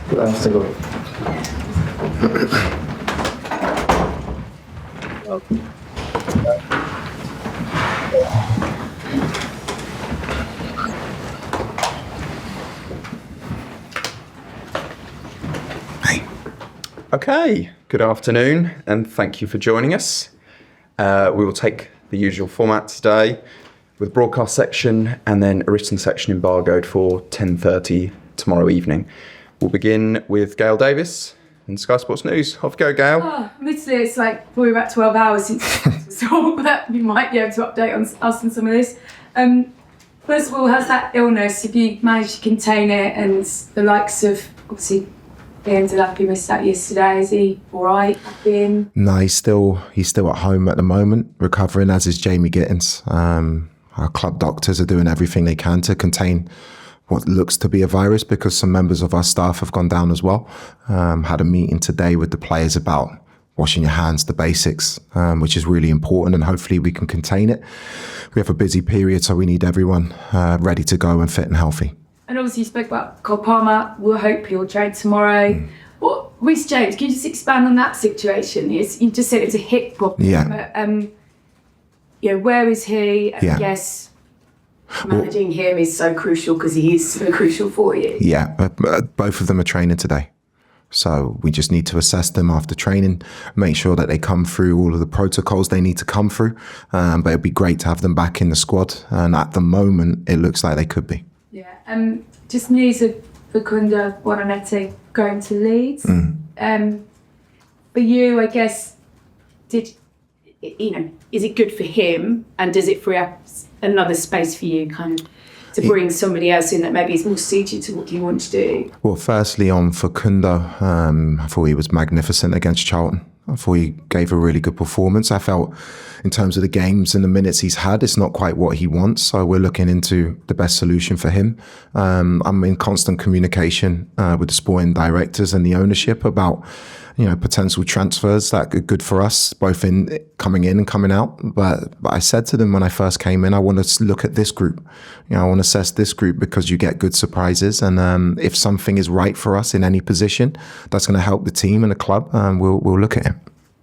Single. Okay, good afternoon and thank you for joining us. We will take the usual format today with broadcast section and then a written section embargoed for 10:30 tomorrow evening. We'll begin with Gail Davis in Sky Sports News. Off you go, Gail. Admittedly, it's like probably about 12 hours since so but you might be able to update on us on some of this. First of all, how's that illness? Have you managed to contain it? And the likes of, obviously, Liam Delap, who missed out yesterday, is he all right? No, he's still at home at the moment, recovering, as is Jamie Gittens. Our club doctors are doing everything they can to contain what looks to be a virus because some members of our staff have gone down as well. Had a meeting today with the players about washing your hands, the basics, which is really important, and hopefully we can contain it. We have a busy period, so we need everyone ready to go and fit and healthy. And obviously you spoke about Cole Palmer. We'll hope he'll train tomorrow. Well, Reece James, can you just expand on that situation? You just said it's a hip problem. Yeah. But, where is he? I guess managing him is so crucial because he is so crucial for you. Yeah, both of them are training today. So we just need to assess them after training, make sure that they come through all of the protocols they need to come through. But it'd be great to have them back in the squad. And at the moment, it looks like they could be. Yeah. Just news of Facundo Buonanotte going to Leeds. For you, I guess, is it good for him, and does it free up another space for you, kind of, to bring somebody else in that maybe is more suited to what you want to do? Well, firstly, on Facundo, I thought he was magnificent against Charlton. I thought he gave a really good performance. I felt in terms of the games and the minutes he's had, it's not quite what he wants. So we're looking into the best solution for him. I'm in constant communication with the sporting directors and the ownership about potential transfers that are good for us, both in coming in and coming out. But I said to them when I first came in, I want to look at this group. I want to assess this group because you get good surprises. And if something is right for us in any position, that's going to help the team and the club, we'll look at it.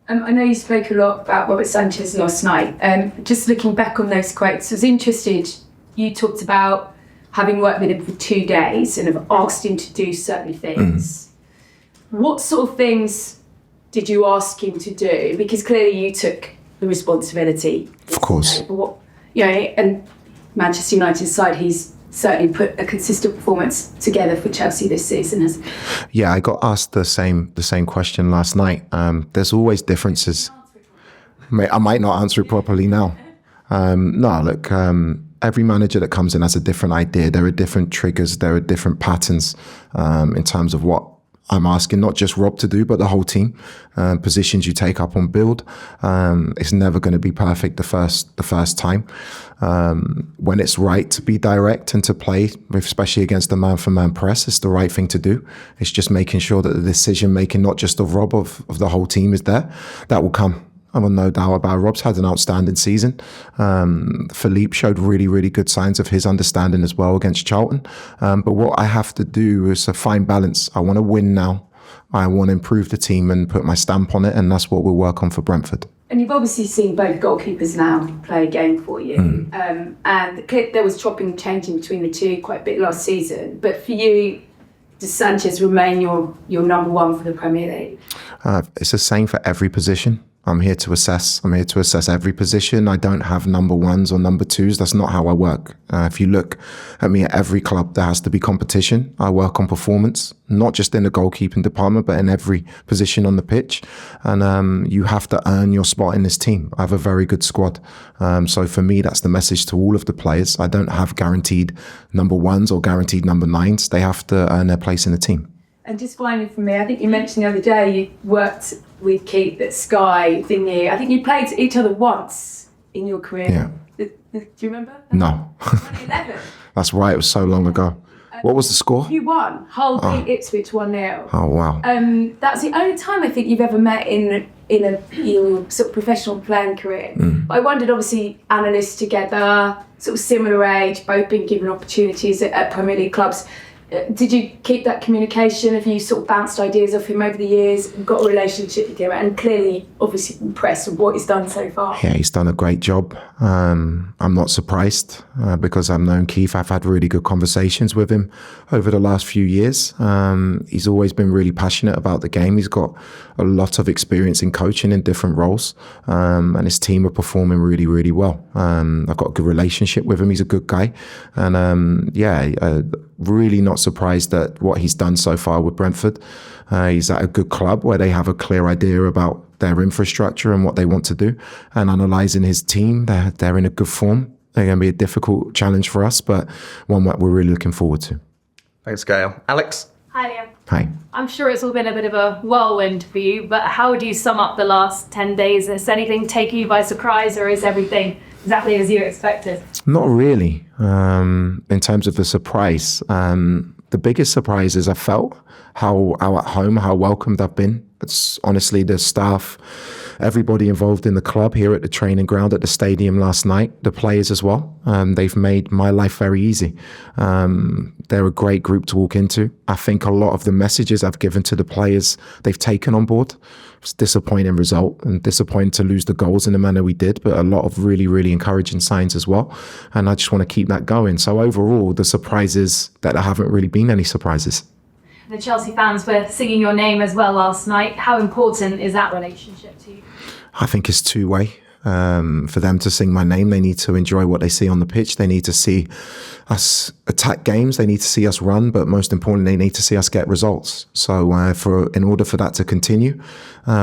I know you spoke a lot about Robert Sanchez last night. Just looking back on those quotes, I was interested. You talked about having worked with him for 2 days and have asked him to do certain things. What sort of things did you ask him to do? Because clearly you took the responsibility. Of course. And Manchester United's side, he's certainly put a consistent performance together for Chelsea this season. Yeah, I got asked the same question last night. There's always differences. I might not answer it properly now. Every manager that comes in has a different idea. There are different triggers. There are different patterns in terms of what I'm asking not just Rob to do, but the whole team. Positions you take up on build, it's never going to be perfect the first time. When it's right to be direct and to play, especially against the man-for-man press, it's the right thing to do. It's just making sure that the decision-making, not just of Rob, of the whole team is there. That will come. I have no doubt about it. Rob's had an outstanding season. Filip showed really, really good signs of his understanding as well against Charlton. But what I have to do is a fine balance. I want to win now. I want to improve the team and put my stamp on it, and that's what we'll work on for Brentford. And you've obviously seen both goalkeepers now play a game for you. And there was chopping and changing between the two quite a bit last season. But for you, does Sanchez remain your number one for the Premier League? It's the same for every position. I'm here to assess every position. I don't have number ones or number twos. That's not how I work. If you look at me at every club, there has to be competition. I work on performance, not just in the goalkeeping department, but in every position on the pitch. And you have to earn your spot in this team. I have a very good squad. So for me, that's the message to all of the players. I don't have guaranteed number ones or guaranteed number nines. They have to earn their place in the team. And just finally for me, I think you mentioned the other day you worked with Keith at Sky, didn't you? I think you played each other once in your career. Yeah. Do you remember? No. 2011. That's right, it was so long ago. What was the score? You won. Hull beat Ipswich 1-0. Oh, wow. That's the only time I think you've ever met in your sort of professional playing career. But I wondered, obviously, analysts together, sort of similar age, both been given opportunities at Premier League clubs. Did you keep that communication? Have you sort of bounced ideas off him over the years and got a relationship with him? And clearly, obviously impressed with what he's done so far. Yeah, he's done a great job. I'm not surprised because I've known Keith. I've had really good conversations with him over the last few years. He's always been really passionate about the game. He's got a lot of experience in coaching in different roles, and his team are performing really, really well. I've got a good relationship with him. He's a good guy. And really not surprised at what he's done so far with Brentford. He's at a good club where they have a clear idea about their infrastructure and what they want to do. And analysing his team, they're in a good form. They're going to be a difficult challenge for us, but one that we're really looking forward to. Thanks, Gail. Alex? Hi, Liam. Hi. I'm sure it's all been a bit of a whirlwind for you, but how would you sum up the last 10 days? Has anything taken you by surprise, or is everything exactly as you expected? Not really. In terms of the surprise, the biggest surprise is I felt how at home, how welcomed I've been. It's honestly the staff, everybody involved in the club here at the training ground at the stadium last night, the players as well. They've made my life very easy. They're a great group to walk into. I think a lot of the messages I've given to the players, they've taken on board. It's a disappointing result and disappointing to lose the goals in the manner we did, but a lot of really, really encouraging signs as well. And I just want to keep that going. So overall, the surprise is that there haven't really been any surprises. The Chelsea fans were singing your name as well last night. How important is that relationship to you? I think it's two-way. For them to sing my name, they need to enjoy what they see on the pitch. They need to see us attack games. They need to see us run, but most importantly, they need to see us get results. So in order for that to continue,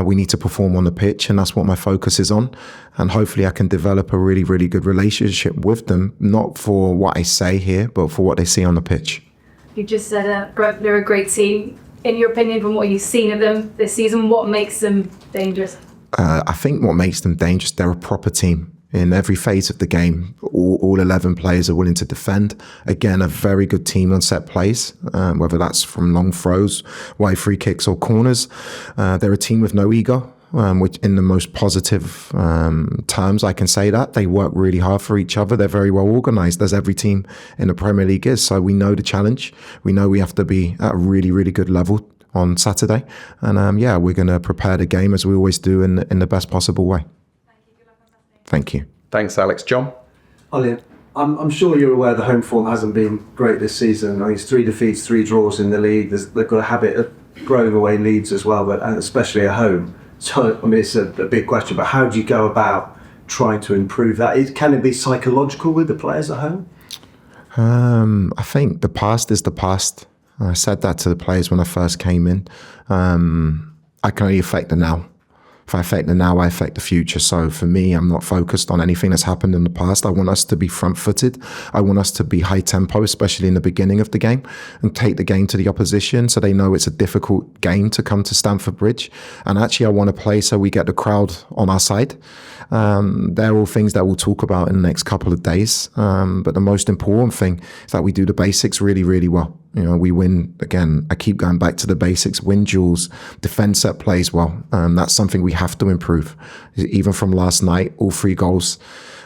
we need to perform on the pitch, and that's what my focus is on. And hopefully I can develop a really, really good relationship with them, not for what I say here, but for what they see on the pitch. You just said they're a great team. In your opinion, from what you've seen of them this season, what makes them dangerous? I think what makes them dangerous, they're a proper team. In every phase of the game, all 11 players are willing to defend. Again, a very good team on set plays, whether that's from long throws, wide free kicks or corners. They're a team with no ego, which in the most positive terms, I can say that. They work really hard for each other. They're very well organised, as every team in the Premier League is. So we know the challenge. We know we have to be at a really, really good level on Saturday. And we're going to prepare the game as we always do in the best possible way. Thank you. Thanks, Alex. John? Liam, I'm sure you're aware the home form hasn't been great this season. I mean, it's 3 defeats, 3 draws in the league. They've got a habit of growing away leads as well, but especially at home. So, I mean, it's a big question, but how do you go about trying to improve that? Can it be psychological with the players at home? I think the past is the past. I said that to the players when I first came in. I can only affect the now. If I affect the now, I affect the future. So for me, I'm not focused on anything that's happened in the past. I want us to be front-footed. I want us to be high tempo, especially in the beginning of the game, and take the game to the opposition so they know it's a difficult game to come to Stamford Bridge. And actually, I want to play so we get the crowd on our side. They're all things that we'll talk about in the next couple of days. But the most important thing is that we do the basics really, really well. You know, we win, again, I keep going back to the basics, win duels, defend set plays well. That's something we have to improve. Even from last night, all 3 goals,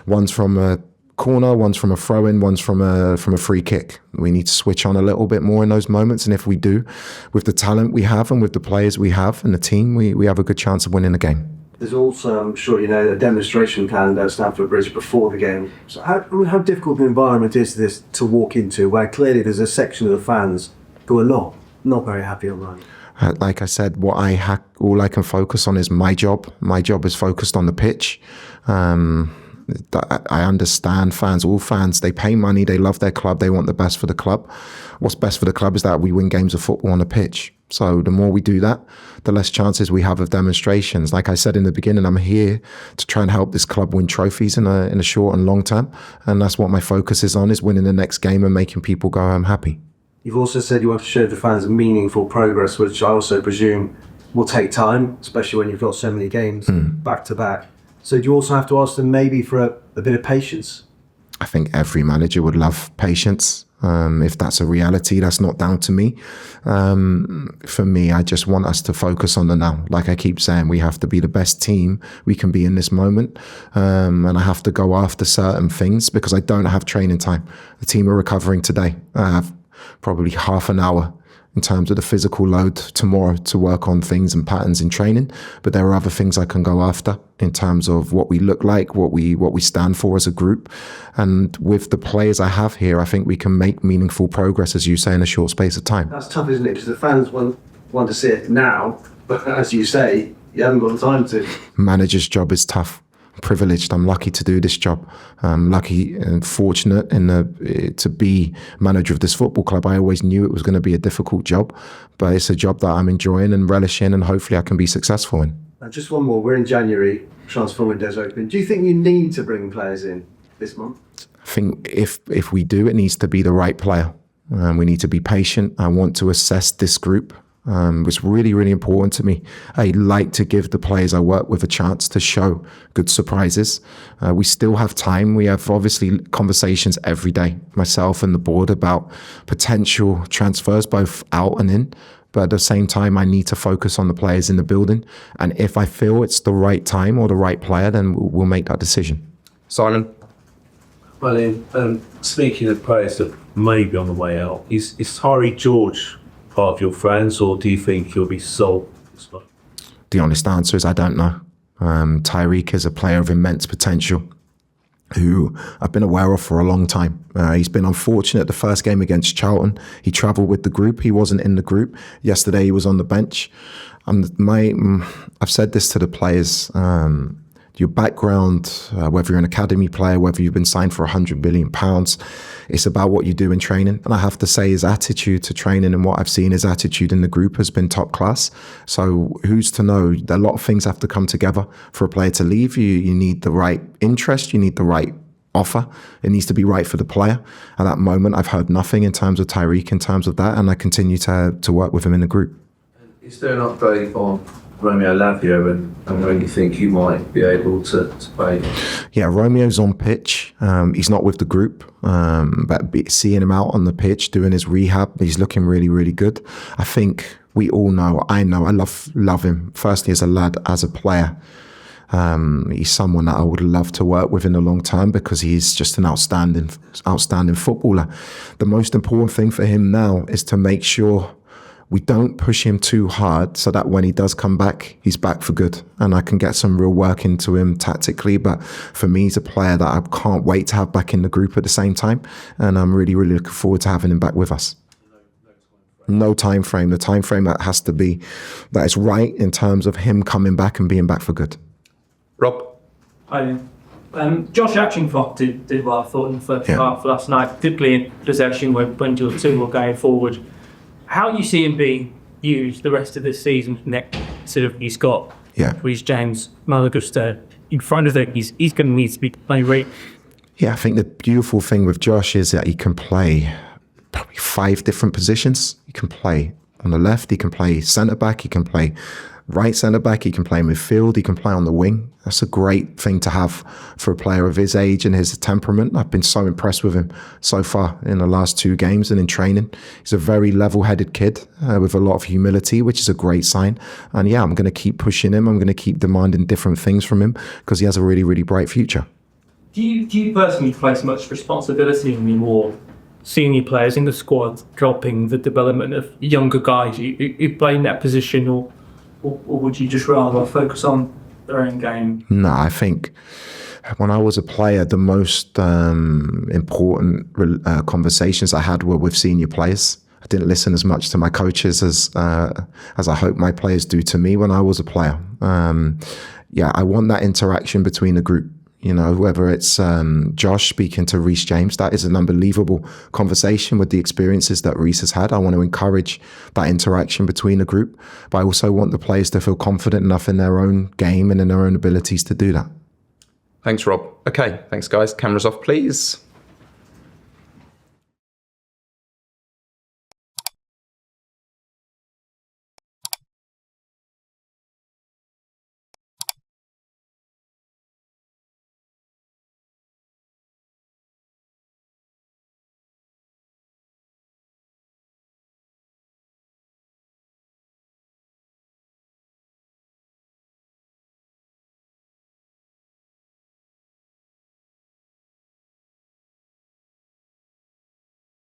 one's from a corner, one's from a throw-in, one's from a free kick. We need to switch on a little bit more in those moments. And if we do, with the talent we have and with the players we have and the team, we have a good chance of winning the game. There's also, I'm sure you know, a demonstration planned at Stamford Bridge before the game. So how difficult an environment is this to walk into, where clearly there's a section of the fans who are not very happy online? Like I said, all I can focus on is my job. My job is focused on the pitch. I understand fans, all fans, they pay money, they love their club, they want the best for the club. What's best for the club is that we win games of football on the pitch. So the more we do that, the less chances we have of demonstrations. Like I said in the beginning, I'm here to try and help this club win trophies in a short and long term. And that's what my focus is on, is winning the next game and making people go home happy. You've also said you want to show the fans meaningful progress, which I also presume will take time, especially when you've got so many games back to back. So do you also have to ask them maybe for a bit of patience? I think every manager would love patience. If that's a reality, that's not down to me. For me, I just want us to focus on the now. Like I keep saying, we have to be the best team we can be in this moment. And I have to go after certain things because I don't have training time. The team are recovering today. I have probably half an hour in terms of the physical load tomorrow to work on things and patterns in training. But there are other things I can go after in terms of what we look like, what we stand for as a group. And with the players I have here, I think we can make meaningful progress, as you say, in a short space of time. That's tough, isn't it? Because the fans want to see it now, but as you say, you haven't got the time to. Manager's job is tough. I'm privileged. I'm lucky to do this job. I'm lucky and fortunate to be manager of this football club. I always knew it was going to be a difficult job, but it's a job that I'm enjoying and relishing, and hopefully I can be successful in. Just one more. We're in January. Transfer window's open. Do you think you need to bring players in this month? I think if we do, it needs to be the right player. We need to be patient. I want to assess this group. It's really, really important to me. I like to give the players I work with a chance to show good surprises. We still have time. We have obviously conversations every day, myself and the board, about potential transfers, both out and in. But at the same time, I need to focus on the players in the building. And if I feel it's the right time or the right player, then we'll make that decision. Simon? Well, speaking of players that may be on the way out, is Tyrique George part of your friends, or do you think he'll be sold? The honest answer is I don't know. Tyrique is a player of immense potential who I've been aware of for a long time. He's been unfortunate the first game against Charlton. He travelled with the group. He wasn't in the group. Yesterday he was on the bench. I've said this to the players. Your background, whether you're an academy player, whether you've been signed for £100 million, it's about what you do in training. And I have to say his attitude to training and what I've seen, his attitude in the group has been top class. So who's to know? A lot of things have to come together for a player to leave. You need the right interest, you need the right offer. It needs to be right for the player. At that moment, I've heard nothing in terms of Tyrique, in terms of that, and I continue to work with him in the group. Is there an update on Romeo Lavia and when you think you might be able to play? Yeah, Romeo's on pitch. He's not with the group, but seeing him out on the pitch doing his rehab, he's looking really, really good. I think we all know, I love him. Firstly, as a lad, as a player. He's someone that I would love to work with in the long term because he's just an outstanding footballer. The most important thing for him now is to make sure we don't push him too hard so that when he does come back, he's back for good. And I can get some real work into him tactically. But for me, he's a player that I can't wait to have back in the group at the same time. And I'm really, really looking forward to having him back with us. No time frame. The time frame that has to be, that is right in terms of him coming back and being back for good. Rob? Hi. Josh Acheampong did well, I thought, in the first half last night, particularly in possession when your two were going forward. How do you see him being used the rest of this season? Next, sort of, he's got Reece James, Malagusta in front of him. He's going to need to be playing right. Yeah, I think the beautiful thing with Josh is that he can play probably 5 different positions. He can play on the left, he can play centre back, he can play right centre back, he can play midfield, he can play on the wing. That's a great thing to have for a player of his age and his temperament. I've been so impressed with him so far in the last 2 games and in training. He's a very level-headed kid with a lot of humility, which is a great sign. And yeah, I'm going to keep pushing him. I'm going to keep demanding different things from him because he has a really, really bright future. Do you personally place much responsibility on the more senior players in the squad dropping the development of younger guys who play in that position, or would you just rather focus on their own game? No, I think when I was a player, the most important conversations I had were with senior players. I didn't listen as much to my coaches as I hope my players do to me when I was a player. I want that interaction between the group. You know, whether it's Josh speaking to Reece James, that is an unbelievable conversation with the experiences that Reece has had. I want to encourage that interaction between the group, but I also want the players to feel confident enough in their own game and in their own abilities to do that. Thanks, Rob. Okay, thanks, guys. Cameras off, please.